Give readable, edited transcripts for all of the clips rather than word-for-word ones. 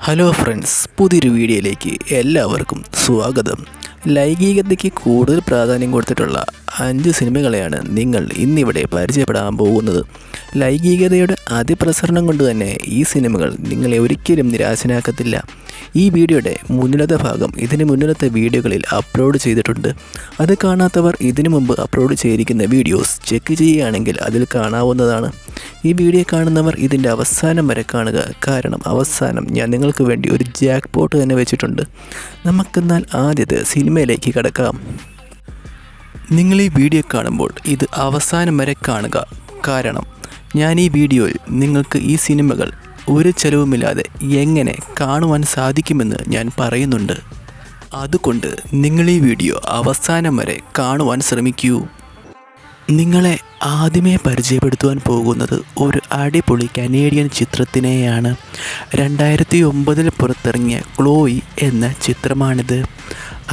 Hello friends, പുതിയൊരു വീഡിയോയിലേക്ക് എല്ലാവർക്കും സ്വാഗതം. ലൈംഗികതയ്ക്ക് കൂടുതൽ പ്രാധാന്യം കൊടുത്തിട്ടുള്ള 5 സിനിമകളെയാണ് നിങ്ങൾ ഇന്നിവിടെ പരിചയപ്പെടാൻ പോകുന്നത്. ലൈംഗികതയുടെ അതിപ്രസരണം കൊണ്ട് തന്നെ ഈ സിനിമകൾ നിങ്ങളെ ഒരിക്കലും നിരാശനാക്കത്തില്ല. ഈ വീഡിയോയുടെ മുന്നിലത്തെ ഭാഗം ഇതിന് മുന്നിലത്തെ വീഡിയോകളിൽ അപ്ലോഡ് ചെയ്തിട്ടുണ്ട്. അത് കാണാത്തവർ ഇതിനു മുമ്പ് അപ്ലോഡ് ചെയ്തിരിക്കുന്ന വീഡിയോസ് ചെക്ക് ചെയ്യുകയാണെങ്കിൽ അതിൽ കാണാവുന്നതാണ്. ഈ വീഡിയോ കാണുന്നവർ ഇതിൻ്റെ അവസാനം വരെ കാണുക, കാരണം അവസാനം ഞാൻ നിങ്ങൾക്ക് വേണ്ടി ഒരു ജാക്ക് പോട്ട് തന്നെ വെച്ചിട്ടുണ്ട്. നമുക്കെന്നാൽ ആദ്യത്തെ സിനിമയിലേക്ക് കടക്കാം. നിങ്ങൾ ഈ വീഡിയോ കാണുമ്പോൾ ഇത് അവസാനം വരെ കാണുക, കാരണം ഞാൻ ഈ വീഡിയോയിൽ നിങ്ങൾക്ക് ഈ സിനിമകൾ ഒരു ചെലവുമില്ലാതെ എങ്ങനെ കാണുവാൻ സാധിക്കുമെന്ന് ഞാൻ പറയുന്നുണ്ട്. അതുകൊണ്ട് നിങ്ങൾ ഈ വീഡിയോ അവസാനം വരെ കാണുവാൻ ശ്രമിക്കൂ. നിങ്ങളെ ആദ്യമേ പരിചയപ്പെടുത്തുവാൻ പോകുന്നത് ഒരു അടിപൊളി കനേഡിയൻ ചിത്രത്തിനെയാണ്. 2009 പുറത്തിറങ്ങിയ ക്ലോയി എന്ന ചിത്രമാണിത്.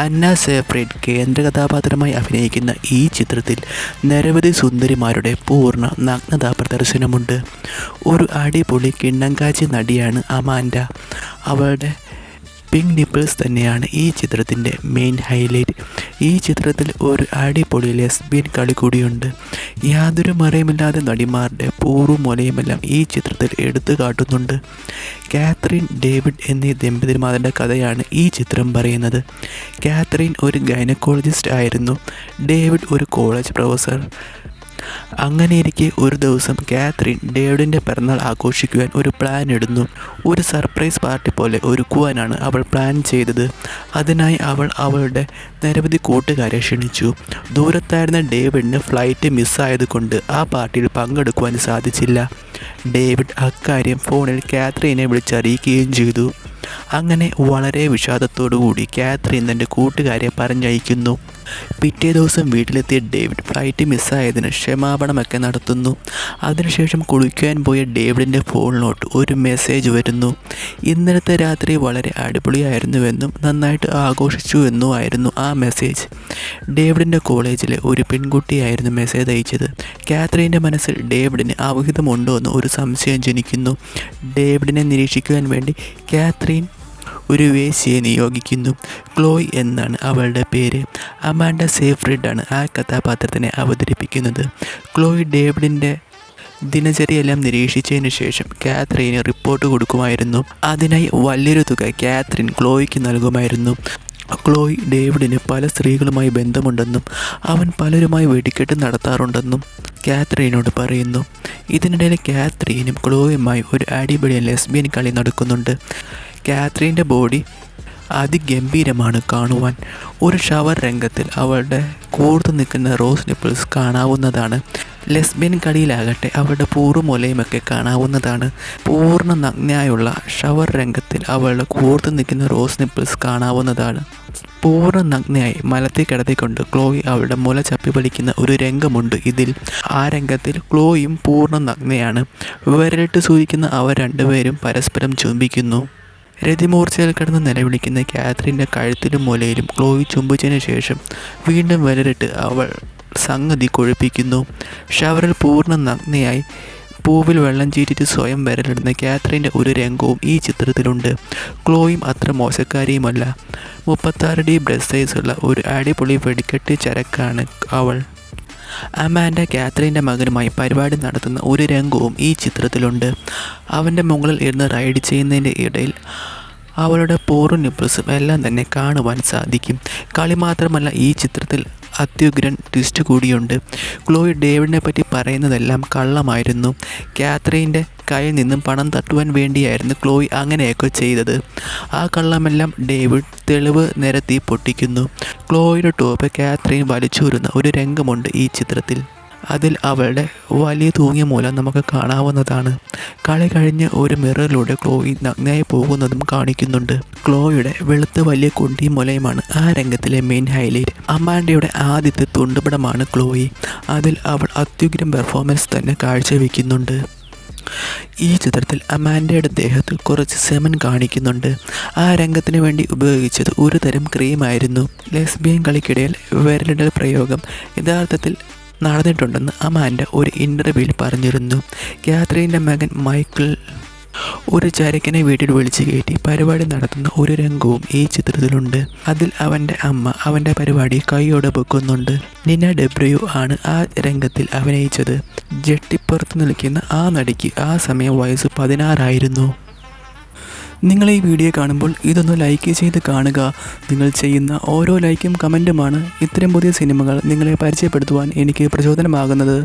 അന്ന സേഫ്രിഡ് കേന്ദ്ര കഥാപാത്രമായി അഭിനയിക്കുന്ന ഈ ചിത്രത്തിൽ നിരവധി സുന്ദരിമാരുടെ പൂർണ്ണ നഗ്നതാ പ്രദർശനമുണ്ട്. ഒരു അടിപൊളി കിണ്ണങ്കാച്ചി നടിയാണ് അമാൻഡ. അവളുടെ പിങ്ക് നിപ്പിൾസ് തന്നെയാണ് ഈ ചിത്രത്തിൻ്റെ മെയിൻ ഹൈലൈറ്റ്. ഈ ചിത്രത്തിൽ ഒരു അടിപൊളി ലെസ്ബിയൻ കളി കൂടിയുണ്ട്. യാതൊരു മറയുമില്ലാതെ നടിമാരുടെ പൂർവ്വ മുലയുമെല്ലാം ഈ ചിത്രത്തിൽ എടുത്തു കാട്ടുന്നുണ്ട്. കാത്രീൻ, ഡേവിഡ് എന്നീ ദമ്പതിമാരുടെ കഥയാണ് ഈ ചിത്രം പറയുന്നത്. കാത്രീൻ ഒരു ഗൈനക്കോളജിസ്റ്റ് ആയിരുന്നു. ഡേവിഡ് ഒരു കോളേജ് പ്രൊഫസർ. അങ്ങനെയിരിക്കെ ഒരു ദിവസം കാത്രീൻ ഡേവിഡിൻ്റെ പിറന്നാൾ ആഘോഷിക്കുവാൻ ഒരു പ്ലാൻ ഇടുന്നു. ഒരു സർപ്രൈസ് പാർട്ടി പോലെ ഒരുക്കുവാനാണ് അവൾ പ്ലാൻ ചെയ്തത്. അതിനായി അവൾ അവളുടെ നിരവധി കൂട്ടുകാരെ ക്ഷണിച്ചു. ദൂരത്തായിരുന്ന ഡേവിഡിന് ഫ്ലൈറ്റ് മിസ്സായതുകൊണ്ട് ആ പാർട്ടിയിൽ പങ്കെടുക്കുവാൻ സാധിച്ചില്ല. ഡേവിഡ് അക്കാര്യം ഫോണിൽ കാത്രീനെ വിളിച്ചറിയിക്കുകയും ചെയ്തു. അങ്ങനെ വളരെ വിഷാദത്തോടുകൂടി കാത്രീൻ തൻ്റെ കൂട്ടുകാരെ പറഞ്ഞയക്കുന്നു. പിറ്റേ ദിവസം വീട്ടിലെത്തിയ ഡേവിഡ് ഫ്ലൈറ്റ് മിസ്സായതിന് ക്ഷമാപണമൊക്കെ നടത്തുന്നു. അതിനുശേഷം കുളിക്കാൻ പോയ ഡേവിഡിൻ്റെ ഫോണിലോട്ട് ഒരു മെസ്സേജ് വരുന്നു. ഇന്നലത്തെ രാത്രി വളരെ അടിപൊളിയായിരുന്നുവെന്നും നന്നായിട്ട് ആഘോഷിച്ചു എന്നും ആയിരുന്നു ആ മെസ്സേജ്. ഡേവിഡിൻ്റെ കോളേജിലെ ഒരു പെൺകുട്ടിയായിരുന്നു മെസ്സേജ് അയച്ചത്. കാത്രീൻ്റെ മനസ്സിൽ ഡേവിഡിന് അവിഹിതമുണ്ടോ എന്ന് ഒരു സംശയം ജനിക്കുന്നു. ഡേവിഡിനെ നിരീക്ഷിക്കുവാൻ വേണ്ടി കാത്രീൻ ഒരു വേശ്യയെ നിയോഗിക്കുന്നു. ക്ലോയ് എന്നാണ് അവളുടെ പേര്. അമാൻഡ സേഫ്രിഡാണ് ആ കഥാപാത്രത്തിനെ അവതരിപ്പിക്കുന്നത്. ക്ലോയ് ഡേവിഡിൻ്റെ ദിനചര്യയെല്ലാം നിരീക്ഷിച്ചതിന് ശേഷം കാത്രീന് റിപ്പോർട്ട് കൊടുക്കുമായിരുന്നു. അതിനായി വലിയൊരു തുക കാത്രീൻ ക്ലോയ്ക്ക് നൽകുമായിരുന്നു. ക്ലോയ് ഡേവിഡിന് പല സ്ത്രീകളുമായി ബന്ധമുണ്ടെന്നും അവൻ പലരുമായി വെടിക്കെട്ട് നടത്താറുണ്ടെന്നും കാത്രീനോട് പറയുന്നു. ഇതിനിടയിൽ കാത്രീനും ക്ലോയുമായി ഒരു അടിപൊളി ലെസ്ബിയൻ കളി നടക്കുന്നുണ്ട്. കാത്രീൻ്റെ ബോഡി അതിഗംഭീരമാണ് കാണുവാൻ. ഒരു ഷവർ രംഗത്തിൽ അവളുടെ കൂർത്തു നിൽക്കുന്ന റോസ് നിപ്പിൾസ് കാണാവുന്നതാണ്. ലെസ്ബിയൻ കളിയിലാകട്ടെ അവളുടെ പൂർവ്വമുലയുമൊക്കെ കാണാവുന്നതാണ്. പൂർണ്ണ നഗ്നയായുള്ള ഷവർ രംഗത്തിൽ അവളുടെ കൂർത്തു നിൽക്കുന്ന റോസ് നിപ്പിൾസ് കാണാവുന്നതാണ്. പൂർണ്ണ നഗ്നയായി മലത്തിൽ കിടത്തിക്കൊണ്ട് ക്ലോയി അവളുടെ മുല ചപ്പി വലിക്കുന്ന ഒരു രംഗമുണ്ട് ഇതിൽ. ആ രംഗത്തിൽ ക്ലോയും പൂർണ്ണ നഗ്നയാണ്. വിരലിട്ട് സൂചിക്കുന്ന അവർ രണ്ടുപേരും പരസ്പരം ചുംബിക്കുന്നു. രതിമൂർച്ചയിൽ കിടന്ന് നിലവിളിക്കുന്ന കാത്രീൻ്റെ കഴുത്തിലും മുലയിലും ക്ലോയി ചുംബിച്ചതിന് ശേഷം വീണ്ടും വിരലിട്ട് അവൾ സംഗതി കൊഴുപ്പിക്കുന്നു. ഷവറിൽ പൂർണ്ണ നഗ്നയായി പൂവിൽ വെള്ളം ചീറ്റിട്ട് സ്വയം വിരലിടുന്ന കാത്രീൻ്റെ ഒരു രംഗവും ഈ ചിത്രത്തിലുണ്ട്. ക്ലോയും അത്ര മോശക്കാരിയുമല്ല. 36D ബ്രസ്റ്റ് സൈസുള്ള ഒരു അടിപൊളി വെടിക്കെട്ട് ചരക്കാണ് അവൾ. അമാൻഡ കാത്രീൻ്റെ മകനുമായി പരിപാടി നടത്തുന്ന ഒരു രംഗവും ഈ ചിത്രത്തിലുണ്ട്. അവൻ്റെ മുകളിൽ ഇരുന്ന് റൈഡ് ചെയ്യുന്നതിൻ്റെ ഇടയിൽ അവളുടെ പൂർണ്ണ നിപ്പിൾസും എല്ലാം തന്നെ കാണുവാൻ സാധിക്കും. കളി മാത്രമല്ല, ഈ ചിത്രത്തിൽ അത്യുഗ്രൻ ട്വിസ്റ്റ് കൂടിയുണ്ട്. ക്ലോയി ഡേവിഡിനെ പറ്റി പറയുന്നതെല്ലാം കള്ളമായിരുന്നു. കാത്രീൻ്റെ കയ്യിൽ നിന്നും പണം തട്ടുവാൻ വേണ്ടിയായിരുന്നു ക്ലോയി അങ്ങനെയൊക്കെ ചെയ്തത്. ആ കള്ളമെല്ലാം ഡേവിഡ് തെളിവ് നിരത്തി പൊട്ടിക്കുന്നു. ക്ലോയിയുടെ ടോപ്പ് കാത്രീൻ വലിച്ചൂരുന്ന ഒരു രംഗമുണ്ട് ഈ ചിത്രത്തിൽ. അതിൽ അവളുടെ വലിയ തൂങ്ങിയ മൂലം നമുക്ക് കാണാവുന്നതാണ്. കളി കഴിഞ്ഞ് ഒരു മിററിലൂടെ ക്ലോയി നഗ്നയായി പോകുന്നതും കാണിക്കുന്നുണ്ട്. ക്ലോയുടെ വെളുത്ത വലിയ കുണ്ടിയും മുലയുമാണ് ആ രംഗത്തിലെ മെയിൻ ഹൈലൈറ്റ്. അമാൻഡയുടെ ആദ്യത്തെ തുണ്ടുപടമാണ് ക്ലോയി. അതിൽ അവൾ അത്യുഗ്രം പെർഫോമൻസ് തന്നെ കാഴ്ചവെക്കുന്നുണ്ട്. ഈ ചിത്രത്തിൽ അമാൻഡയുടെ ദേഹത്ത് കുറച്ച് സെമൻ കാണിക്കുന്നുണ്ട്. ആ രംഗത്തിന് വേണ്ടി ഉപയോഗിച്ചത് ഒരു തരം ക്രീമായിരുന്നു. ലെസ്ബിയൻ കളിക്കിടയിൽ വിരലിടൽ പ്രയോഗം യഥാർത്ഥത്തിൽ നടന്നിട്ടുണ്ടെന്ന് അമാൻഡ ഒരു ഇൻ്റർവ്യൂവിൽ പറഞ്ഞിരുന്നു. കാത്രീൻ്റെ മകൻ മൈക്കിൾ ഒരു ചരക്കനെ വീട്ടിൽ വിളിച്ചു കയറ്റി പരിപാടി നടത്തുന്ന ഒരു രംഗവും ഈ ചിത്രത്തിലുണ്ട്. അതിൽ അവൻ്റെ അമ്മ അവൻ്റെ പരിപാടി കൈയോടെ പൊക്കുന്നുണ്ട്. നിന ഡെബ്രിയു ആണ് ആ രംഗത്തിൽ അഭിനയിച്ചത്. ജെട്ടിപ്പുറത്ത് നിൽക്കുന്ന ആ നടിക്ക് ആ സമയം വയസ്സ് 16 ആയിരുന്നു. നിങ്ങൾ ഈ വീഡിയോ കാണുമ്പോൾ ഇതൊന്ന് ലൈക്ക് ചെയ്ത് കാണുക. നിങ്ങൾ ചെയ്യുന്ന ഓരോ ലൈക്കും കമൻറ്റുമാണ് ഇത്തരം പുതിയ സിനിമകൾ നിങ്ങളെ പരിചയപ്പെടുത്തുവാൻ എനിക്ക് പ്രചോദനമാകുന്നത്.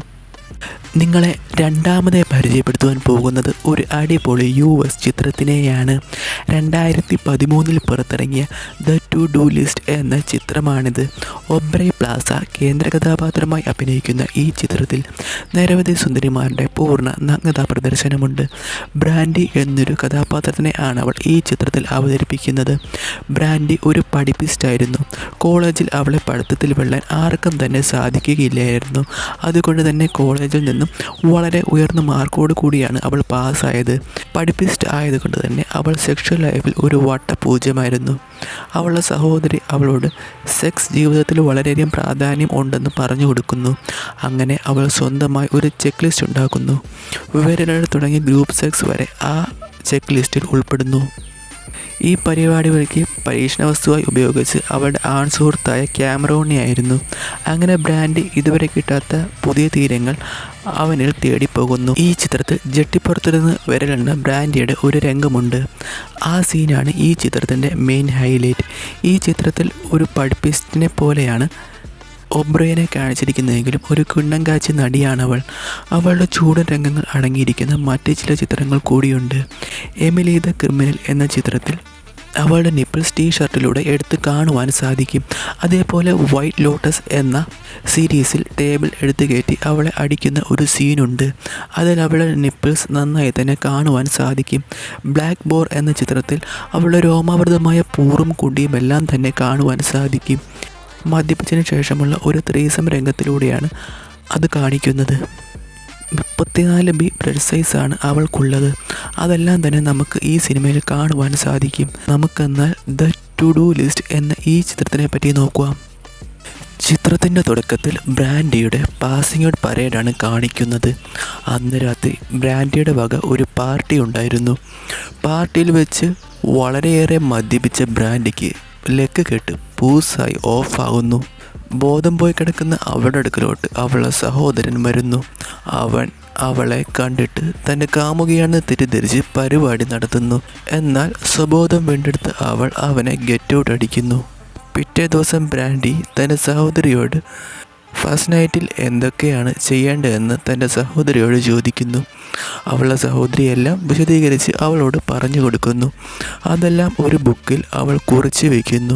നിങ്ങളെ രണ്ടാമതായി പരിചയപ്പെടുത്തുവാൻ പോകുന്നത് ഒരു അടിപൊളി US ചിത്രത്തിനെയാണ്. 2013 പുറത്തിറങ്ങിയ ദ ടു ഡു ലിസ്റ്റ് എന്ന ചിത്രമാണിത്. ഒബ്രൈ പ്ലാസ കേന്ദ്ര കഥാപാത്രമായി അഭിനയിക്കുന്ന ഈ ചിത്രത്തിൽ നിരവധി സുന്ദരിമാരുടെ പൂർണ്ണ നഗ്നതാ പ്രദർശനമുണ്ട്. ബ്രാൻഡി എന്നൊരു കഥാപാത്രത്തിനെ ആണ് അവൾ ഈ ചിത്രത്തിൽ അവതരിപ്പിക്കുന്നത്. ബ്രാൻഡി ഒരു പഠിപ്പിസ്റ്റായിരുന്നു. കോളേജിൽ അവളെ പഠിത്തത്തിൽ വെള്ളാൻ ആർക്കും തന്നെ സാധിക്കുകയില്ലായിരുന്നു. അതുകൊണ്ട് തന്നെ കോളേജിൽ നിന്നും വളരെ ഉയർന്ന മാർക്കോട് കൂടിയാണ് അവൾ പാസ്സായത്. പഠിപ്പിസ്റ്റ് ആയതുകൊണ്ട് തന്നെ അവൾ സെക്ഷൽ ലൈഫിൽ ഒരു വട്ടപൂജ്യമായിരുന്നു. അവളുടെ സഹോദരി അവളോട് സെക്സ് ജീവിതത്തിൽ വളരെയധികം പ്രാധാന്യം ഉണ്ടെന്ന് പറഞ്ഞു കൊടുക്കുന്നു. അങ്ങനെ അവൾ സ്വന്തമായി ഒരു ചെക്ക് ലിസ്റ്റ് ഉണ്ടാക്കുന്നു. വിവരങ്ങൾ തുടങ്ങി ഗ്രൂപ്പ് സെക്സ് വരെ ആ ചെക്ക് ലിസ്റ്റിൽ ഉൾപ്പെടുന്നു. ഈ പരിപാടികൾക്ക് പരീക്ഷണ വസ്തുവായി ഉപയോഗിച്ച് അവളുടെ ആൺ സുഹൃത്തായ ക്യാമറോണിയായിരുന്നു. അങ്ങനെ ബ്രാൻഡി ഇതുവരെ കിട്ടാത്ത പുതിയ തീരങ്ങൾ അവനിൽ തേടിപ്പോകുന്നു. ഈ ചിത്രത്തിൽ ജെട്ടിപ്പുറത്തുനിന്ന് വിരലെണ്ണ ബ്രാൻഡിയുടെ ഒരു രംഗമുണ്ട്. ആ സീനാണ് ഈ ചിത്രത്തിൻ്റെ മെയിൻ ഹൈലൈറ്റ്. ഈ ചിത്രത്തിൽ ഒരു പഠിപ്പിസ്റ്റിനെ പോലെയാണ് ഒബ്രോയിനെ കാണിച്ചിരിക്കുന്നതെങ്കിലും ഒരു കിണ്ണംകാച്ചി നടിയാണവൾ. അവളുടെ ചൂടൻ രംഗങ്ങൾ അടങ്ങിയിരിക്കുന്ന മറ്റ് ചില ചിത്രങ്ങൾ കൂടിയുണ്ട്. എമിലി ദ ക്രിമിനൽ എന്ന ചിത്രത്തിൽ അവളുടെ നിപ്പിൾസ് ടീ-ഷർട്ടിലൂടെ എടുത്ത് കാണുവാൻ സാധിക്കും. അതേപോലെ വൈറ്റ് ലോട്ടസ് എന്ന സീരീസിൽ ടേബിൾ എടുത്തു കയറ്റി അവളെ അടിക്കുന്ന ഒരു സീനുണ്ട്. അതിൽ അവളുടെ നിപ്പിൾസ് നന്നായി തന്നെ കാണുവാൻ സാധിക്കും. ബ്ലാക്ക് ബോർ എന്ന ചിത്രത്തിൽ അവളുടെ രോമാവൃതമായ പൂറും കുണ്ടിയും എല്ലാം തന്നെ കാണുവാൻ സാധിക്കും. മദ്യപിച്ചതിന് ശേഷമുള്ള ഒരു ത്രീസം രംഗത്തിലൂടെയാണ് അത് കാണിക്കുന്നത്. 34B ബ്ലഡ് സൈസാണ് അവൾക്കുള്ളത്. അതെല്ലാം തന്നെ നമുക്ക് ഈ സിനിമയിൽ കാണുവാൻ സാധിക്കും. നമുക്കെന്നാൽ ദ ടു ഡു ലിസ്റ്റ് എന്ന ഈ ചിത്രത്തിനെ പറ്റി നോക്കുക. ചിത്രത്തിൻ്റെ തുടക്കത്തിൽ ബ്രാൻഡിയുടെ പാസിംഗ് ഔട്ട് പരേഡാണ് കാണിക്കുന്നത്. അന്ന് രാത്രി ബ്രാൻഡിയുടെ വക ഒരു പാർട്ടി ഉണ്ടായിരുന്നു. പാർട്ടിയിൽ വെച്ച് വളരെയേറെ മദ്യപിച്ച ബ്രാൻഡിക്ക് ലെഗ് കെട്ട് പൂസായി ഓഫാകുന്നു. ബോധം പോയി കിടക്കുന്ന അവളുടെ അടുക്കലോട്ട് അവളുടെ സഹോദരൻ വരുന്നു. അവൻ അവളെ കണ്ടിട്ട് തൻ്റെ കാമുകിയാണെന്ന് തെറ്റിദ്ധരിച്ച് പരിപാടി നടത്തുന്നു. എന്നാൽ സ്വബോധം വീണ്ടെടുത്ത് അവൾ അവനെ ഗെറ്റ് ഔട്ട് അടിക്കുന്നു. പിറ്റേ ദിവസം ബ്രാൻഡി തൻ്റെ സഹോദരിയോട് ഫസ്റ്റ് നൈറ്റിൽ എന്തൊക്കെയാണ് ചെയ്യേണ്ടതെന്ന് തൻ്റെ സഹോദരിയോട് ചോദിക്കുന്നു. അവളുടെ സഹോദരിയെല്ലാം വിശദീകരിച്ച് അവളോട് പറഞ്ഞു കൊടുക്കുന്നു. അതെല്ലാം ഒരു ബുക്കിൽ അവൾ കുറിച്ച് വയ്ക്കുന്നു.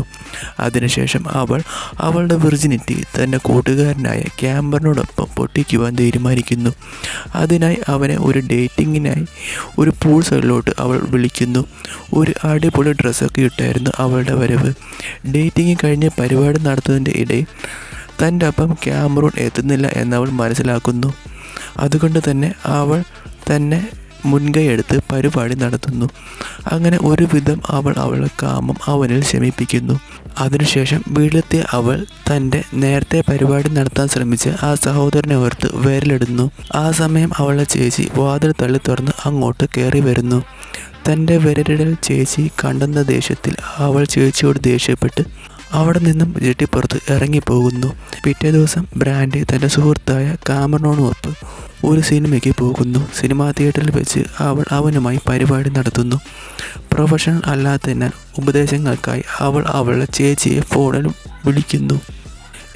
അതിനുശേഷം അവൾ അവളുടെ വിർജിനിറ്റി തൻ്റെ കൂട്ടുകാരനായ ക്യാമ്പറിനോടൊപ്പം പൊട്ടിക്കുവാൻ തീരുമാനിക്കുന്നു. അതിനായി അവനെ ഒരു ഡേറ്റിങ്ങിനായി ഒരു പൂൾ സൈഡിലോട്ട് അവൾ വിളിക്കുന്നു. ഒരു അടിപൊളി ഡ്രസ്സൊക്കെ ഇട്ടായിരുന്നു അവളുടെ വരവ്. ഡേറ്റിംഗ് കഴിഞ്ഞ് പരിപാടി നടത്തുന്നതിൻ്റെ ഇടയിൽ തൻ്റെ ഒപ്പം ക്യാമറൂൺ എത്തുന്നില്ല എന്നവൾ മനസ്സിലാക്കുന്നു. അതുകൊണ്ട് തന്നെ അവൾ തന്നെ മുൻകൈ എടുത്ത് പരിപാടി നടത്തുന്നു. അങ്ങനെ ഒരുവിധം അവൾ അവളുടെ കാമം അവനിൽ ശമിപ്പിക്കുന്നു. അതിനുശേഷം വീട്ടിലെത്തിയ അവൾ തൻ്റെ നേരത്തെ പരിപാടി നടത്താൻ ശ്രമിച്ച് ആ സഹോദരനെ ഓർത്ത് വിരലിടുന്നു. ആ സമയം അവളുടെ ചേച്ചി വാതിൽ തള്ളി തുറന്ന് അങ്ങോട്ട് കയറി വരുന്നു. തൻ്റെ വിരലിടൽ ചേച്ചി കണ്ടെന്ന ദേഷ്യത്തിൽ അവൾ ചേച്ചിയോട് ദേഷ്യപ്പെട്ട് അവിടെ നിന്നും ജെട്ടിപ്പുറത്ത് ഇറങ്ങിപ്പോകുന്നു. പിറ്റേ ദിവസം ബ്രാൻഡി തൻ്റെ സുഹൃത്തായ കാമറോണൊപ്പം ഒരു സിനിമയ്ക്ക് പോകുന്നു. സിനിമാ തിയേറ്ററിൽ വെച്ച് അവൾ അവനുമായി പരിപാടി നടത്തുന്നു. പ്രൊഫഷണൽ അല്ലാത്തതിനാൽ ഉപദേശങ്ങൾക്കായി അവൾ അവളുടെ ചേച്ചിയെ ഫോണിൽ വിളിക്കുന്നു.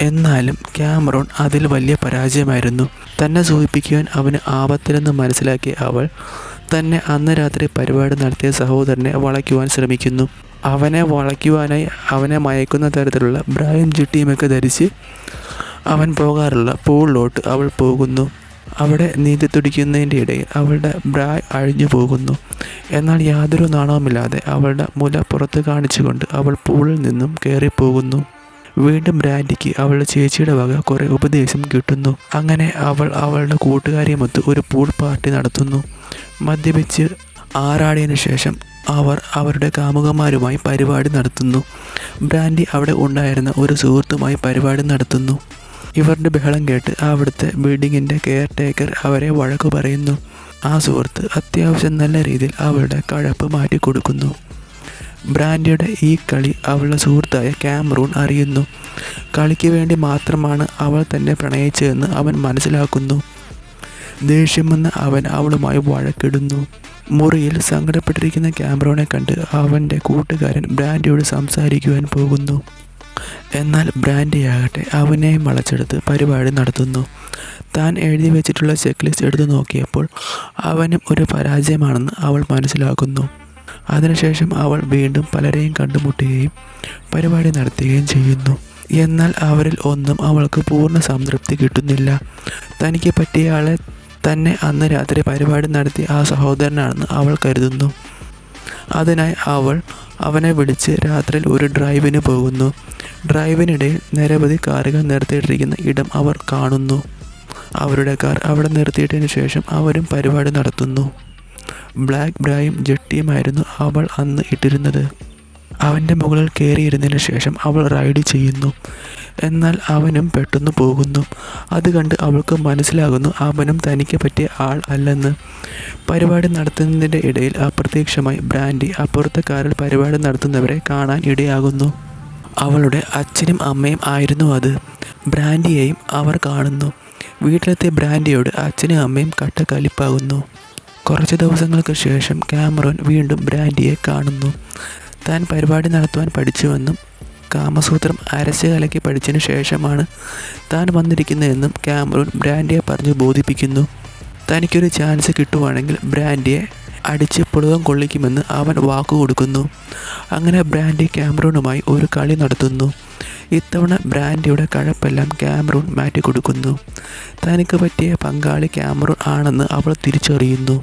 എന്നാലും ക്യാമറോൺ അതിൽ വലിയ പരാജയമായിരുന്നു. തന്നെ സൂചിപ്പിക്കുവാൻ അവന് ആപത്തിലെന്ന് മനസ്സിലാക്കിയ അവൾ തന്നെ അന്ന് രാത്രി പരിപാടി നടത്തിയ സഹോദരനെ വളയ്ക്കുവാൻ ശ്രമിക്കുന്നു. അവനെ വളയ്ക്കുവാനായി അവനെ മയക്കുന്ന തരത്തിലുള്ള ബ്രായും ചുട്ടിയുമൊക്കെ ധരിച്ച് അവൻ പോകാറുള്ള പൂളിലോട്ട് അവൾ പോകുന്നു. അവിടെ നീന്തി തുടിക്കുന്നതിൻ്റെ ഇടയിൽ അവളുടെ ബ്രായ് അഴിഞ്ഞു പോകുന്നു. എന്നാൽ യാതൊരു നാണവുമില്ലാതെ അവളുടെ മുല പുറത്ത് കാണിച്ചുകൊണ്ട് അവൾ പൂളിൽ നിന്നും കയറിപ്പോകുന്നു. വീണ്ടും ബ്രാൻഡിക്ക് അവളുടെ ചേച്ചിയുടെ വക കുറേ ഉപദേശം കിട്ടുന്നു. അങ്ങനെ അവൾ അവളുടെ കൂട്ടുകാരിയുമൊത്ത് ഒരു പൂൾ പാർട്ടി നടത്തുന്നു. മദ്യപിച്ച് ആറാടിയതിനു ശേഷം അവർ അവരുടെ കാമുകന്മാരുമായി പരിപാടി നടത്തുന്നു. ബ്രാൻഡി അവിടെ ഉണ്ടായിരുന്ന ഒരു സുഹൃത്തുമായി പരിപാടി നടത്തുന്നു. ഇവരുടെ ബഹളം കേട്ട് അവിടുത്തെ ബിൽഡിങ്ങിൻ്റെ കെയർ ടേക്കർ അവരെ വഴക്കു പറയുന്നു. ആ സുഹൃത്ത് അത്യാവശ്യം നല്ല രീതിയിൽ അവളുടെ കഴപ്പ് മാറ്റിക്കൊടുക്കുന്നു. ബ്രാൻഡിയുടെ ഈ കളി അവളുടെ സുഹൃത്തായ കാമറൂൺ അറിയുന്നു. കളിക്ക് വേണ്ടി മാത്രമാണ് അവൾ തന്നെ പ്രണയിച്ചതെന്ന് അവൻ മനസ്സിലാക്കുന്നു. ദേഷ്യം വന്ന് അവൻ അവളുമായി വഴക്കിടുന്നു. മുറിയിൽ സങ്കടപ്പെട്ടിരിക്കുന്ന കാമറൂണെ കണ്ട് അവൻ്റെ കൂട്ടുകാരൻ ബ്രാൻഡിയോട് സംസാരിക്കുവാൻ പോകുന്നു. എന്നാൽ ബ്രാൻഡിയാകട്ടെ അവനെയും വളച്ചെടുത്ത് പരിപാടി നടത്തുന്നു. താൻ എഴുതി വെച്ചിട്ടുള്ള ചെക്ക് ലിസ്റ്റ് എടുത്തു നോക്കിയപ്പോൾ അവനും ഒരു പരാജയമാണെന്ന് അവൾ മനസ്സിലാക്കുന്നു. അതിനുശേഷം അവൾ വീണ്ടും പലരെയും കണ്ടുമുട്ടുകയും പരിപാടി നടത്തുകയും ചെയ്യുന്നു. എന്നാൽ അവരിൽ ഒന്നും അവൾക്ക് പൂർണ്ണ സംതൃപ്തി കിട്ടുന്നില്ല. തനിക്ക് പറ്റിയ ആളെ തന്നെ അന്ന് രാത്രി പരിപാടി നടത്തിയ ആ സഹോദരനാണെന്ന് അവൾ കരുതുന്നു. അതിനായി അവൾ അവനെ വിളിച്ച് രാത്രിയിൽ ഒരു ഡ്രൈവിന് പോകുന്നു. ഡ്രൈവിനിടയിൽ നിരവധി കാറുകൾ നിർത്തിയിട്ടിരിക്കുന്ന ഇടം അവർ കാണുന്നു. അവരുടെ കാർ അവിടെ നിർത്തിയിട്ടതിന് ശേഷം അവരും പരിപാടി നടത്തുന്നു. ബ്ലാക്ക് ബ്രായും ജെട്ടിയുമായിരുന്നു അവൾ അന്ന് ഇട്ടിരുന്നത്. അവൻ്റെ മുകളിൽ കയറിയിരുന്നതിന് ശേഷം അവൾ റൈഡ് ചെയ്യുന്നു. എന്നാൽ അവനും പെട്ടെന്ന് പോകുന്നു. അത് കണ്ട് അവൾക്ക് മനസ്സിലാകുന്നു അവനും തനിക്ക് പറ്റിയ ആൾ അല്ലെന്ന്. പരിപാടി നടത്തുന്നതിൻ്റെ ഇടയിൽ അപ്രത്യക്ഷമായി ബ്രാൻഡി അപ്പുറത്തെ കാറിൽ പരിപാടി നടത്തുന്നവരെ കാണാൻ ഇടയാകുന്നു. അവളുടെ അച്ഛനും അമ്മയും ആയിരുന്നു അത്. ബ്രാൻഡിയെയും അവർ കാണുന്നു. വീട്ടിലെത്തിയ ബ്രാൻഡിയോട് അച്ഛനും അമ്മയും കട്ടക്കലിപ്പാകുന്നു. കുറച്ച് ദിവസങ്ങൾക്ക് ശേഷം കാമറൂൺ വീണ്ടും ബ്രാൻഡിയെ കാണുന്നു. താൻ പരിപാടി നടത്തുവാൻ പഠിച്ചുവെന്നും കാമസൂത്രം അരച്ച് കലക്കി പഠിച്ചതിന് ശേഷമാണ് താൻ വന്നിരിക്കുന്നതെന്നും കാമറൂൺ ബ്രാൻഡിയെ പറഞ്ഞ് ബോധിപ്പിക്കുന്നു. തനിക്കൊരു ചാൻസ് കിട്ടുവാണെങ്കിൽ ബ്രാൻഡിയെ അടിച്ച് പുളകം കൊള്ളിക്കുമെന്ന് അവൻ വാക്കു കൊടുക്കുന്നു. അങ്ങനെ ബ്രാൻഡി കാമറൂണുമായി ഒരു കളി നടത്തുന്നു. ഇത്തവണ ബ്രാൻഡിയുടെ കഴപ്പെല്ലാം കാമറൂൺ മാറ്റിക്കൊടുക്കുന്നു. തനിക്ക് പറ്റിയ പങ്കാളി കാമറൂൺ ആണെന്ന് അവൾ തിരിച്ചറിയുന്നു.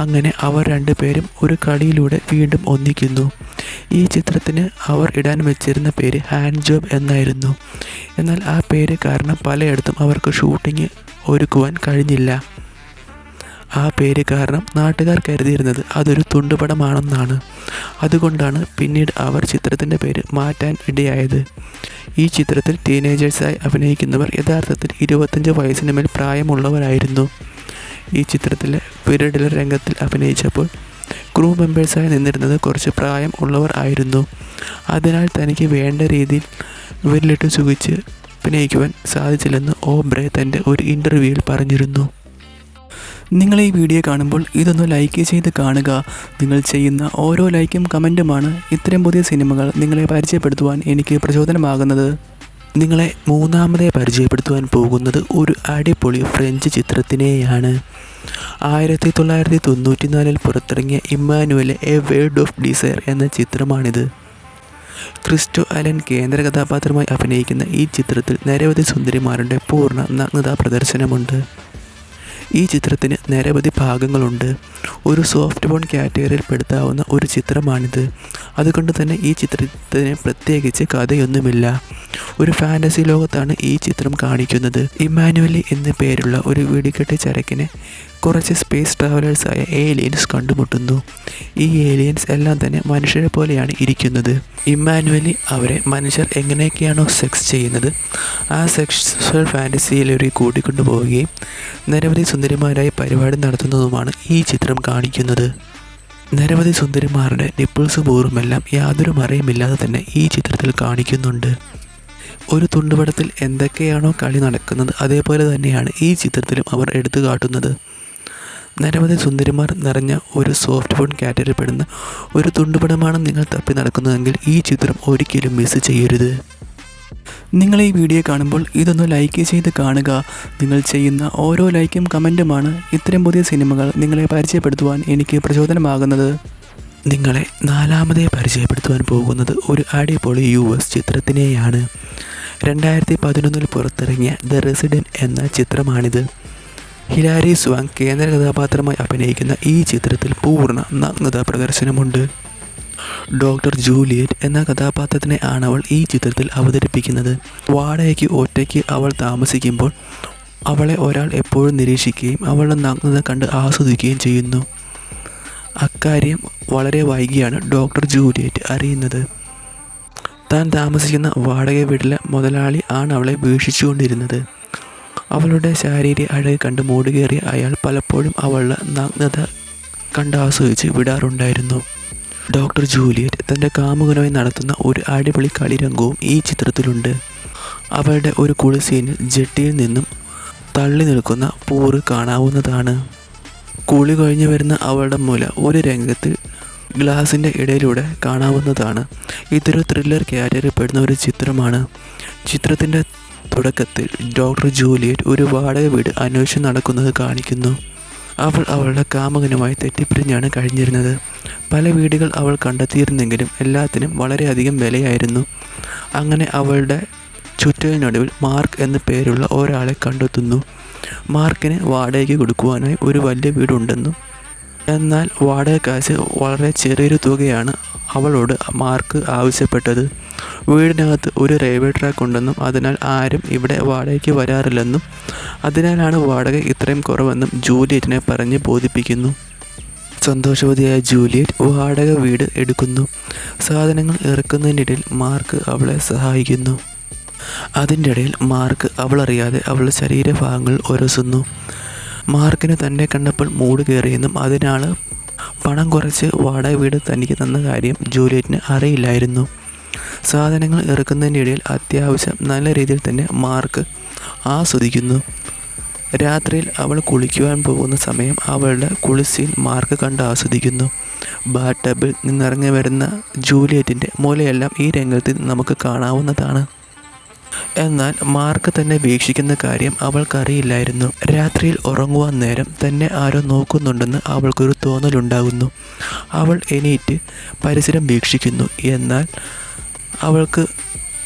അങ്ങനെ അവർ രണ്ടുപേരും ഒരു കളിയിലൂടെ വീണ്ടും ഒന്നിക്കുന്നു. ഈ ചിത്രത്തിന് അവർ ഇടാൻ വെച്ചിരുന്ന പേര് ഹാൻഡ് ജോബ് എന്നായിരുന്നു. എന്നാൽ ആ പേര് കാരണം പലയിടത്തും അവർക്ക് ഷൂട്ടിംഗ് ഒരുക്കുവാൻ കഴിഞ്ഞില്ല. ആ പേര് കാരണം നാട്ടുകാർ കരുതിയിരുന്നത് അതൊരു തുണ്ടുപടമാണെന്നാണ്. അതുകൊണ്ടാണ് പിന്നീട് അവർ ചിത്രത്തിൻ്റെ പേര് മാറ്റാൻ ഇടയായത്. ഈ ചിത്രത്തിൽ ടീനേജേഴ്സായി അഭിനയിക്കുന്നവർ യഥാർത്ഥത്തിൽ 25 വയസ്സിന് മേൽ പ്രായമുള്ളവരായിരുന്നു. ഈ ചിത്രത്തിലെ പിരടിലെ രംഗത്തിൽ അഭിനയിച്ചപ്പോൾ ക്രൂ മെമ്പേഴ്സായി നിന്നിരുന്നത് കുറച്ച് പ്രായം ഉള്ളവർ ആയിരുന്നു. അതിനാൽ തനിക്ക് വേണ്ട രീതിയിൽ വിരലിട്ട് സുഖിച്ച് അഭിനയിക്കുവാൻ സാധിച്ചില്ലെന്ന് ഓബ്രെ തൻ്റെ ഒരു ഇൻ്റർവ്യൂവിൽ പറഞ്ഞിരുന്നു. നിങ്ങൾ ഈ വീഡിയോ കാണുമ്പോൾ ഇതൊന്ന് ലൈക്ക് ചെയ്ത് കാണുക. നിങ്ങൾ ചെയ്യുന്ന ഓരോ ലൈക്കും കമൻറ്റുമാണ് ഇത്തരം പുതിയ സിനിമകൾ നിങ്ങളെ പരിചയപ്പെടുത്തുവാൻ എനിക്ക് പ്രചോദനമാകുന്നത്. നിങ്ങളെ മൂന്നാമതായി പരിചയപ്പെടുത്തുവാൻ പോകുന്നത് ഒരു അടിപൊളി ഫ്രഞ്ച് ചിത്രത്തിനെയാണ്. 1994 പുറത്തിറങ്ങിയ ഇമ്മാനുവലെ എ വേർഡ് ഓഫ് ഡിസയർ എന്ന ചിത്രമാണിത്. ക്രിസ്റ്റോ അലൻ കേന്ദ്ര കഥാപാത്രമായി അഭിനയിക്കുന്ന ഈ ചിത്രത്തിൽ നിരവധി സുന്ദരിമാരുടെ പൂർണ്ണ നഗ്നതാ പ്രദർശനമുണ്ട്. ഈ ചിത്രത്തിന് നിരവധി ഭാഗങ്ങളുണ്ട്. ഒരു സോഫ്റ്റ് ബോൺ കാറ്റഗറിയിൽ പെടുത്താവുന്ന ഒരു ചിത്രമാണിത്. അതുകൊണ്ട് തന്നെ ഈ ചിത്രത്തിന് പ്രത്യേകിച്ച് കഥയൊന്നുമില്ല. ഒരു ഫാൻറ്റസി ലോകത്താണ് ഈ ചിത്രം കാണിക്കുന്നത്. ഇമ്മാനുവലി എന്ന പേരുള്ള ഒരു വെടിക്കെട്ട് ചരക്കിനെ കുറച്ച് സ്പേസ് ട്രാവലേഴ്സായ ഏലിയൻസ് കണ്ടുമുട്ടുന്നു. ഈ ഏലിയൻസ് എല്ലാം തന്നെ മനുഷ്യരെ പോലെയാണ് ഇരിക്കുന്നത്. ഇമ്മാനുവലി അവരെ മനുഷ്യർ എങ്ങനെയൊക്കെയാണോ സെക്സ് ചെയ്യുന്നത് ആ സെക്സ്വൽ ഫാൻറ്റസിയിലൊരു കൂട്ടിക്കൊണ്ടു പോവുകയും നിരവധി സുന്ദരിമാരായി പരിപാടി നടത്തുന്നതുമാണ് ഈ ചിത്രം കാണിക്കുന്നത്. നിരവധി സുന്ദരിമാരുടെ നിപ്പിൾസ് പൂർവ്വമെല്ലാം യാതൊരു മറയുമില്ലാതെ തന്നെ ഈ ചിത്രത്തിൽ കാണിക്കുന്നുണ്ട്. ഒരു തുണ്ടുപടത്തിൽ എന്തൊക്കെയാണോ കളി നടക്കുന്നത് അതേപോലെ തന്നെയാണ് ഈ ചിത്രത്തിലും അവർ എടുത്തു കാട്ടുന്നത്. നിരവധി സുന്ദരിമാർ നിറഞ്ഞ ഒരു സോഫ്റ്റ് ഫോൺ കാറ്റഗറിയിൽ പെടുന്ന ഒരു തുണ്ടുപടമാണ് നിങ്ങൾ തപ്പി നടക്കുന്നതെങ്കിൽ ഈ ചിത്രം ഒരിക്കലും മിസ് ചെയ്യരുത്. നിങ്ങൾ ഈ വീഡിയോ കാണുമ്പോൾ ഇതൊന്ന് ലൈക്ക് ചെയ്ത് കാണുക. നിങ്ങൾ ചെയ്യുന്ന ഓരോ ലൈക്കും കമൻറ്റുമാണ് ഇത്തരം പുതിയ സിനിമകൾ നിങ്ങളെ പരിചയപ്പെടുത്തുവാൻ എനിക്ക് പ്രചോദനമാകുന്നത്. നിങ്ങളെ നാലാമതായി പരിചയപ്പെടുത്തുവാൻ പോകുന്നത് ഒരു അടിപൊളി US ചിത്രത്തിനെയാണ്. 2011 പുറത്തിറങ്ങിയ ദ റെസിഡൻറ്റ് എന്ന ചിത്രമാണിത്. ഹിലാരി സ്വാങ് കേന്ദ്ര കഥാപാത്രമായി അഭിനയിക്കുന്ന ഈ ചിത്രത്തിൽ പൂർണ്ണ നഗ്നതാ പ്രദർശനമുണ്ട്. ഡോക്ടർ ജൂലിയറ്റ് എന്ന കഥാപാത്രത്തിനെ ആണവൾ ഈ ചിത്രത്തിൽ അവതരിപ്പിക്കുന്നത്. വാടകയ്ക്ക് ഒറ്റയ്ക്ക് അവൾ താമസിക്കുമ്പോൾ അവളെ ഒരാൾ എപ്പോഴും നിരീക്ഷിക്കുകയും അവളുടെ നഗ്നത കണ്ട് ആസ്വദിക്കുകയും ചെയ്യുന്നു. അക്കാര്യം വളരെ വൈകിയാണ് ഡോക്ടർ ജൂലിയറ്റ് അറിയുന്നത്. താൻ താമസിക്കുന്ന വാടക വീട്ടിലെ മുതലാളി ആണ് അവളെ വീക്ഷിച്ചുകൊണ്ടിരുന്നത്. അവളുടെ ശാരീരിക അഴക് കണ്ട് മൂടുകയറിയ അയാൾ പലപ്പോഴും അവളുടെ നഗ്നത കണ്ടാസ്വദിച്ച് വിടാറുണ്ടായിരുന്നു. ഡോക്ടർ ജൂലിയറ്റ് തൻ്റെ കാമുകനുമായി നടത്തുന്ന ഒരു അടിപൊളി കളിരംഗവും ഈ ചിത്രത്തിലുണ്ട്. അവളുടെ ഒരു കുളിസീനിൽ ജെട്ടിയിൽ നിന്നും തള്ളി നിൽക്കുന്ന പൂറ് കാണാവുന്നതാണ്. കുളി കഴിഞ്ഞു വരുന്ന അവളുടെ മുല ഒരു രംഗത്തിൽ ഗ്ലാസിൻ്റെ ഇടയിലൂടെ കാണാവുന്നതാണ്. ഇതൊരു ത്രില്ലർ കാറ്റഗറിയിൽ പെടുന്ന ഒരു ചിത്രമാണ്. ചിത്രത്തിൻ്റെ തുടക്കത്തിൽ ഡോക്ടർ ജൂലിയറ്റ് ഒരു വാടക വീട് അന്വേഷിച്ച് നടക്കുന്നത് കാണിക്കുന്നു. അവൾ അവളുടെ കാമുകനുമായി തെറ്റിപ്പിരിഞ്ഞാണ് കഴിഞ്ഞിരുന്നത്. പല വീടുകൾ അവൾ കണ്ടെത്തിയിരുന്നെങ്കിലും എല്ലാത്തിനും വളരെയധികം വിലയായിരുന്നു. അങ്ങനെ അവളുടെ ചുറ്റലിനൊടുവിൽ മാർക്ക് എന്ന പേരുള്ള ഒരാളെ കണ്ടെത്തുന്നു. മാർക്കിന് വാടകയ്ക്ക് കൊടുക്കുവാനായി ഒരു വലിയ വീടുണ്ടെന്നും എന്നാൽ വാടക കാശ് വളരെ ചെറിയൊരു തുകയാണ് അവളോട് മാർക്ക് ആവശ്യപ്പെട്ടത്. വീടിനകത്ത് ഒരു റെയിൽവേ ട്രാക്ക് ഉണ്ടെന്നും അതിനാൽ ആരും ഇവിടെ വാടകയ്ക്ക് വരാറില്ലെന്നും അതിനാലാണ് വാടക ഇത്രയും കുറവെന്നും ജൂലിയറ്റിനെ പറഞ്ഞ് ബോധിപ്പിക്കുന്നു. സന്തോഷവതിയായ ജൂലിയറ്റ് വാടക വീട് എടുക്കുന്നു. സാധനങ്ങൾ ഇറക്കുന്നതിനിടയിൽ മാർക്ക് അവളെ സഹായിക്കുന്നു. അതിൻ്റെ ഇടയിൽ മാർക്ക് അവളറിയാതെ അവളുടെ ശരീരഭാഗങ്ങൾ ഉരസുന്നു. മാർക്കിന് തന്നെ കണ്ടപ്പോൾ മൂട് കയറിയെന്നും അതിനാൽ പണം കുറച്ച് വാടക വീട് തനിക്ക് തന്ന കാര്യം ജൂലിയറ്റിന് അറിയില്ലായിരുന്നു. സാധനങ്ങൾ ഇറക്കുന്നതിൻ്റെ ഇടയിൽ അത്യാവശ്യം നല്ല രീതിയിൽ തന്നെ മാർക്ക് ആസ്വദിക്കുന്നു. രാത്രിയിൽ അവൾ കുളിക്കുവാൻ പോകുന്ന സമയം അവളുടെ കുളിസീൻ മാർക്ക് കണ്ട് ആസ്വദിക്കുന്നു. ബാത്ത് ടബിൽ നിന്നിറങ്ങി വരുന്ന ജൂലിയറ്റിൻ്റെ മുലയെല്ലാം ഈ രംഗത്തിൽ നമുക്ക് കാണാവുന്നതാണ്. എന്നാൽ മാർക്ക് തന്നെ വീക്ഷിക്കുന്ന കാര്യം അവൾക്കറിയില്ലായിരുന്നു. രാത്രിയിൽ ഉറങ്ങുവാൻ നേരം തന്നെ ആരോ നോക്കുന്നുണ്ടെന്ന് അവൾക്കൊരു തോന്നലുണ്ടാകുന്നു. അവൾ എണീറ്റ് പരിസരം വീക്ഷിക്കുന്നു. എന്നാൽ അവൾക്ക്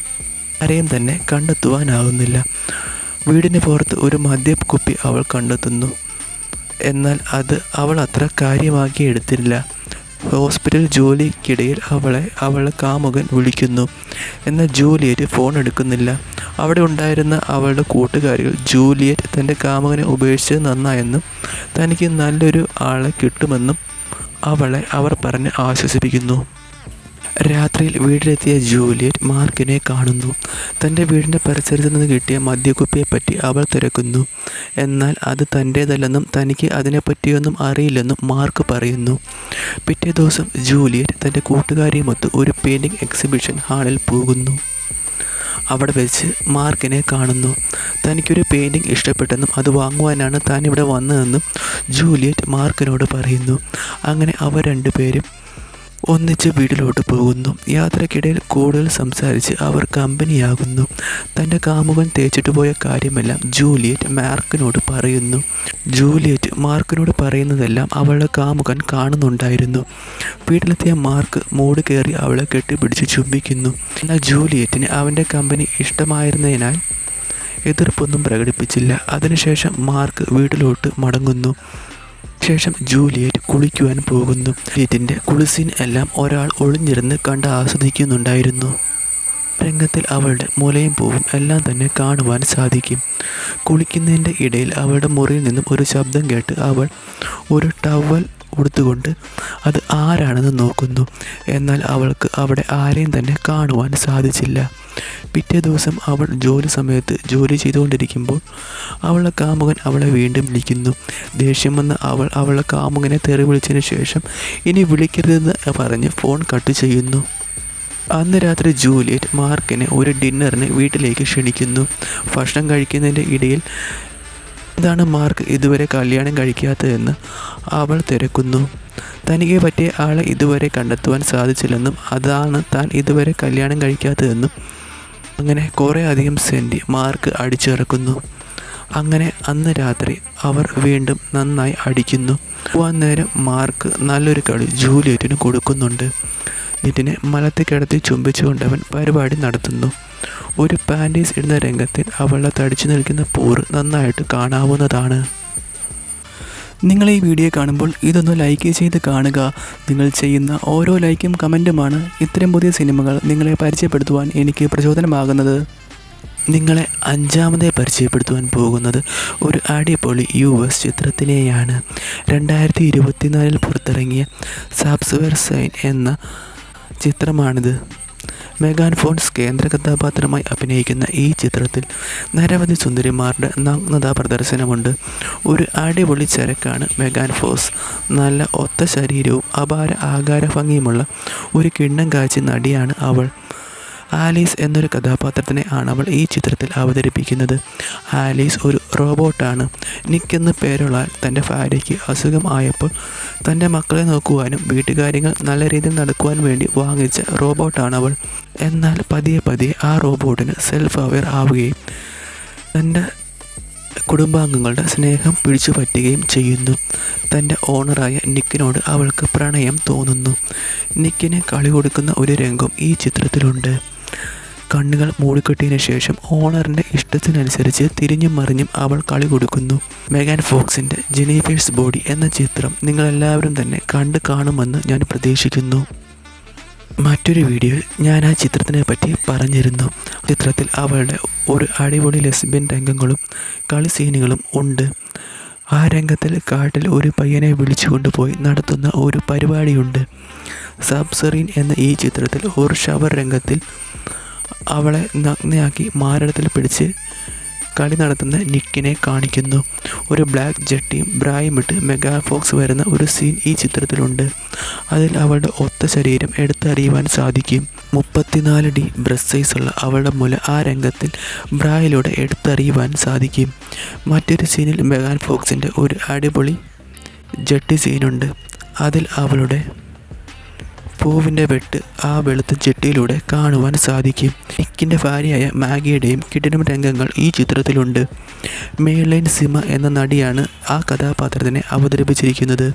ആരെയും തന്നെ കണ്ടെത്തുവാനാകുന്നില്ല. വീടിന് പുറത്ത് ഒരു മദ്യക്കുപ്പി അവൾ കണ്ടെത്തുന്നു. എന്നാൽ അത് അവൾ അത്ര കാര്യമാക്കി എടുത്തില്ല. ഹോസ്പിറ്റൽ ജോലിക്കിടയിൽ അവളെ കാമുകൻ വിളിക്കുന്നു. എന്നാൽ ജൂലിയറ്റ് ഫോൺ എടുക്കുന്നില്ല. അവിടെ ഉണ്ടായിരുന്ന അവളുടെ കൂട്ടുകാരികൾ ജൂലിയറ്റ് തൻ്റെ കാമുകനെ ഉപേക്ഷിച്ചത് നന്നായെന്നും തനിക്ക് നല്ലൊരു ആളെ കിട്ടുമെന്നും അവർ പറഞ്ഞ് ആശ്വസിപ്പിക്കുന്നു. രാത്രിയിൽ വീട്ടിലെത്തിയ ജൂലിയറ്റ് മാർക്കിനെ കാണുന്നു. തൻ്റെ വീടിൻ്റെ പരിസരത്ത് നിന്ന് കിട്ടിയ മദ്യക്കുപ്പിയെപ്പറ്റി അവൾ തിരക്കുന്നു. എന്നാൽ അത് തൻ്റേതല്ലെന്നും തനിക്ക് അതിനെപ്പറ്റിയൊന്നും അറിയില്ലെന്നും മാർക്ക് പറയുന്നു. പിറ്റേ ദിവസം ജൂലിയറ്റ് തൻ്റെ കൂട്ടുകാരിയുമൊത്ത് ഒരു പെയിൻറ്റിംഗ് എക്സിബിഷൻ ഹാളിൽ പോകുന്നു. അവിടെ വെച്ച് മാർക്കിനെ കാണുന്നു. തനിക്കൊരു പെയിൻറ്റിംഗ് ഇഷ്ടപ്പെട്ടെന്നും അത് വാങ്ങുവാനാണ് താൻ ഇവിടെ വന്നതെന്നും ജൂലിയറ്റ് മാർക്കിനോട് പറയുന്നു. അങ്ങനെ അവർ രണ്ടുപേരും ഒന്നിച്ച് വീട്ടിലോട്ട് പോകുന്നു. യാത്രക്കിടയിൽ കൂടുതൽ സംസാരിച്ച് അവർ കമ്പനിയാകുന്നു. തൻ്റെ കാമുകൻ തേച്ചിട്ട് പോയ കാര്യമെല്ലാം ജൂലിയറ്റ് മാർക്കിനോട് പറയുന്നു. ജൂലിയറ്റ് മാർക്കിനോട് പറയുന്നതെല്ലാം അവളുടെ കാമുകൻ കാണുന്നുണ്ടായിരുന്നു. വീട്ടിലെത്തിയ മാർക്ക് മൂട് കയറി അവളെ കെട്ടിപ്പിടിച്ച് ചുംബിക്കുന്നു. എന്നാൽ ജൂലിയറ്റിന് അവൻ്റെ കമ്പനി ഇഷ്ടമായിരുന്നതിനാൽ എതിർപ്പൊന്നും പ്രകടിപ്പിച്ചില്ല. അതിനുശേഷം മാർക്ക് വീട്ടിലോട്ട് മടങ്ങുന്നു. ശേഷം ജൂലിയറ്റ് കുളിക്കുവാൻ പോകുന്നു. ജൂലിയറ്റിൻ്റെ കുളിസീൻ എല്ലാം ഒരാൾ ഒളിഞ്ഞിരുന്ന് കണ്ട് ആസ്വദിക്കുന്നുണ്ടായിരുന്നു. രംഗത്തിൽ അവളുടെ മുലയും പൂവും എല്ലാം തന്നെ കാണുവാൻ സാധിക്കും. കുളിക്കുന്നതിൻ്റെ ഇടയിൽ അവളുടെ മുറിയിൽ നിന്നും ഒരു ശബ്ദം കേട്ട് അവൾ ഒരു ടവൽ ഉടുത്തുകൊണ്ട് അത് ആരാണെന്ന് നോക്കുന്നു. എന്നാൽ അവൾക്ക് അവിടെ ആരെയും തന്നെ കാണുവാൻ സാധിച്ചില്ല. പിറ്റേ ദിവസം അവൾ ജോലി സമയത്ത് ജോലി ചെയ്തുകൊണ്ടിരിക്കുമ്പോൾ അവളുടെ കാമുകൻ അവളെ വീണ്ടും വിളിക്കുന്നു. ദേഷ്യം വന്ന് അവൾ അവളുടെ കാമുകനെ തെറി വിളിച്ചതിന് ശേഷം ഇനി വിളിക്കരുതെന്ന് പറഞ്ഞ് ഫോൺ കട്ട് ചെയ്യുന്നു. അന്ന് രാത്രി ജൂലിയറ്റ് മാർക്കിനെ ഒരു ഡിന്നറിന് വീട്ടിലേക്ക് ക്ഷണിക്കുന്നു. ഭക്ഷണം കഴിക്കുന്നതിൻ്റെ ഇടയിൽ എന്താണ് മാർക്ക് ഇതുവരെ കല്യാണം കഴിക്കാത്തതെന്ന് അവൾ തിരക്കുന്നു. തനിക്ക് പറ്റിയ ആളെ ഇതുവരെ കണ്ടെത്തുവാൻ സാധിച്ചില്ലെന്നും അതാണ് താൻ ഇതുവരെ കല്യാണം കഴിക്കാത്തതെന്നും അങ്ങനെ കുറേ അധികം സെൻറ്റി മാർക്ക് അടിച്ചിറക്കുന്നു. അങ്ങനെ അന്ന് രാത്രി അവർ വീണ്ടും നന്നായി അടിക്കുന്നു. പോവാൻ നേരം മാർക്ക് നല്ലൊരു കളി ജൂലിയറ്റിന് കൊടുക്കുന്നുണ്ട്. ഇതിനെ മലത്തിൽ കിടത്തി ചുംബിച്ചുകൊണ്ട് അവൻ പരിപാടി നടത്തുന്നു. ഒരു പാൻറ്റീസ് ഇടുന്ന രംഗത്തിൽ അവളുടെ തടിച്ചു നിൽക്കുന്ന പൂറ് നന്നായിട്ട് കാണാവുന്നതാണ്. നിങ്ങൾ ഈ വീഡിയോ കാണുമ്പോൾ ഇതൊന്ന് ലൈക്ക് ചെയ്ത് കാണുക. നിങ്ങൾ ചെയ്യുന്ന ഓരോ ലൈക്കും കമൻറ്റുമാണ് ഇത്തരം പുതിയ സിനിമകൾ നിങ്ങളെ പരിചയപ്പെടുത്തുവാൻ എനിക്ക് പ്രചോദനമാകുന്നത്. നിങ്ങളെ അഞ്ചാമതായി പരിചയപ്പെടുത്തുവാൻ പോകുന്നത് ഒരു അടിപൊളി US ചിത്രത്തിനെയാണ്. 2024 പുറത്തിറങ്ങിയ സബ്സ്വേർ സൈൻ എന്ന ചിത്രമാണിത്. മെഗാൻ ഫോക്സ് കേന്ദ്ര കഥാപാത്രമായി അഭിനയിക്കുന്ന ഈ ചിത്രത്തിൽ നിരവധി സുന്ദരിമാരുടെ നഗ്നതാ പ്രദർശനമുണ്ട്. ഒരു അടിപൊളി ചരക്കാണ് മെഗാൻ ഫോക്സ്. നല്ല ഒത്ത ശരീരവും അപാര ആകാരഭംഗിയുമുള്ള ഒരു കിണ്ണം കാഴ്ച നടിയാണ് അവൾ. ആലീസ് എന്നൊരു കഥാപാത്രത്തിനെ ആണ് അവൾ ഈ ചിത്രത്തിൽ അവതരിപ്പിക്കുന്നത്. ആലീസ് ഒരു റോബോട്ടാണ്. നിക്ക് എന്ന് പേരുള്ള തൻ്റെ ഭാര്യയ്ക്ക് അസുഖം ആയപ്പോൾ തൻ്റെ മക്കളെ നോക്കുവാനും വീട്ടുകാര്യങ്ങൾ നല്ല രീതിയിൽ നടക്കുവാൻ വേണ്ടി വാങ്ങിച്ച റോബോട്ടാണ് അവൾ. എന്നാൽ പതിയെ ആ റോബോട്ടിന് സെൽഫ് അവെയർ ആവുകയും തൻ്റെ കുടുംബാംഗങ്ങളുടെ സ്നേഹം പിടിച്ചു പറ്റുകയും ചെയ്യുന്നു. തൻ്റെ ഓണറായ നിക്കിനോട് അവൾക്ക് പ്രണയം തോന്നുന്നു. നിക്കിനെ കളി കൊടുക്കുന്ന ഒരു രംഗം ഈ ചിത്രത്തിലുണ്ട്. കണ്ണുകൾ മൂടിക്കെട്ടിയതിനു ശേഷം ഓണറിൻ്റെ ഇഷ്ടത്തിനനുസരിച്ച് തിരിഞ്ഞും മറിഞ്ഞും അവൾ കളി കൊടുക്കുന്നു. മെഗാൻ ഫോക്സിൻ്റെ ജെന്നിഫേഴ്സ് ബോഡി എന്ന ചിത്രം നിങ്ങളെല്ലാവരും തന്നെ കാണുമെന്ന് ഞാൻ പ്രതീക്ഷിക്കുന്നു. മറ്റൊരു വീഡിയോയിൽ ഞാൻ ആ ചിത്രത്തിനെ പറ്റി പറഞ്ഞിരുന്നു. ചിത്രത്തിൽ അവളുടെ ഒരു അടിപൊളി ലെസ്ബിയൻ രംഗങ്ങളും കളി സീനുകളും ഉണ്ട്. ആ രംഗത്തിൽ കാട്ടിൽ ഒരു പയ്യനെ വിളിച്ചു കൊണ്ടുപോയി നടത്തുന്ന ഒരു പരിപാടിയുണ്ട്. സബ്സറീൻ എന്ന ഈ ചിത്രത്തിൽ ഒരു ഷവർ രംഗത്തിൽ അവളെ നഗ്നയാക്കി മാരടത്തിൽ പിടിച്ച് കളി നടത്തുന്ന നിക്കിനെ കാണിക്കുന്നു. ഒരു ബ്ലാക്ക് ജട്ടിയും ബ്രായും ഇട്ട് മെഗാൻ ഫോക്സ് വരുന്ന ഒരു സീൻ ഈ ചിത്രത്തിലുണ്ട്. അതിൽ അവളുടെ ഒത്ത ശരീരം എടുത്തറിയുവാൻ സാധിക്കും. 34D ബ്രസ്റ്റ് സൈസുള്ള അവളുടെ മുല ആ രംഗത്തിൽ ബ്രായിലൂടെ എടുത്തറിയുവാൻ സാധിക്കും. മറ്റൊരു സീനിൽ മെഗാൻ ഫോക്സിൻ്റെ ഒരു അടിപൊളി ജട്ടി സീനുണ്ട്. അതിൽ അവളുടെ പൂവിൻ്റെ വെട്ട് ആ വെളുത്ത ജെട്ടിയിലൂടെ കാണുവാൻ സാധിക്കും. നിക്കിൻ്റെ ഭാര്യയായ മാഗിയുടെയും കിടിലം രംഗങ്ങൾ ഈ ചിത്രത്തിലുണ്ട്. മേർലൈൻ സിമ എന്ന നടിയാണ് ആ കഥാപാത്രത്തിനെ അവതരിപ്പിച്ചിരിക്കുന്നത്.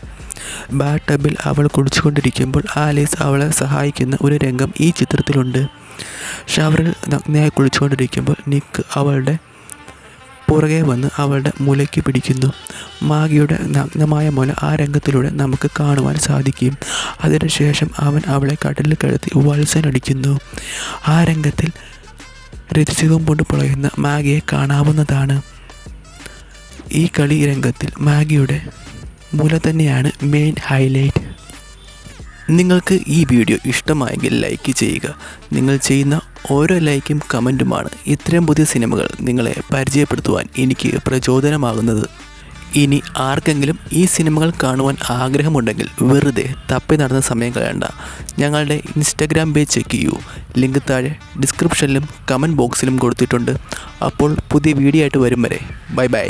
ബാത്ത് ടബിൽ അവൾ കുളിച്ചുകൊണ്ടിരിക്കുമ്പോൾ ആലീസ് അവളെ സഹായിക്കുന്ന ഒരു രംഗം ഈ ചിത്രത്തിലുണ്ട്. ഷവറിൽ നഗ്നയായി കുളിച്ചുകൊണ്ടിരിക്കുമ്പോൾ നിക്ക് അവളുടെ പുറകെ വന്ന് അവളുടെ മുലയ്ക്ക് പിടിക്കുന്നു. മാഗിയുടെ നഗ്നമായ മുല ആ രംഗത്തിലൂടെ നമുക്ക് കാണുവാൻ സാധിക്കും. അതിനുശേഷം അവൻ അവളെ കടലിൽ കിടത്തി വത്സനടിക്കുന്നു. ആ രംഗത്തിൽ രതിസുഖം കൊണ്ട് പൊളയുന്ന മാഗിയെ കാണാവുന്നതാണ്. ഈ കളി രംഗത്തിൽ മാഗിയുടെ മുല തന്നെയാണ് മെയിൻ ഹൈലൈറ്റ്. നിങ്ങൾക്ക് ഈ വീഡിയോ ഇഷ്ടമായെങ്കിൽ ലൈക്ക് ചെയ്യുക. നിങ്ങൾ ചെയ്യുന്ന ഓരോ ലൈക്കും കമൻറ്റുമാണ് ഇത്തരം പുതിയ സിനിമകൾ നിങ്ങളെ പരിചയപ്പെടുത്തുവാൻ എനിക്ക് പ്രചോദനമാകുന്നത്. ഇനി ആർക്കെങ്കിലും ഈ സിനിമകൾ കാണുവാൻ ആഗ്രഹമുണ്ടെങ്കിൽ വെറുതെ തപ്പി നടന്ന സമയം കളയണ്ട. ഞങ്ങളുടെ ഇൻസ്റ്റാഗ്രാം പേജ് ചെക്ക് ചെയ്യൂ. ലിങ്ക് താഴെ ഡിസ്ക്രിപ്ഷനിലും കമൻറ്റ് ബോക്സിലും കൊടുത്തിട്ടുണ്ട്. അപ്പോൾ പുതിയ വീഡിയോ ആയിട്ട് വരും വരെ ബൈ ബൈ.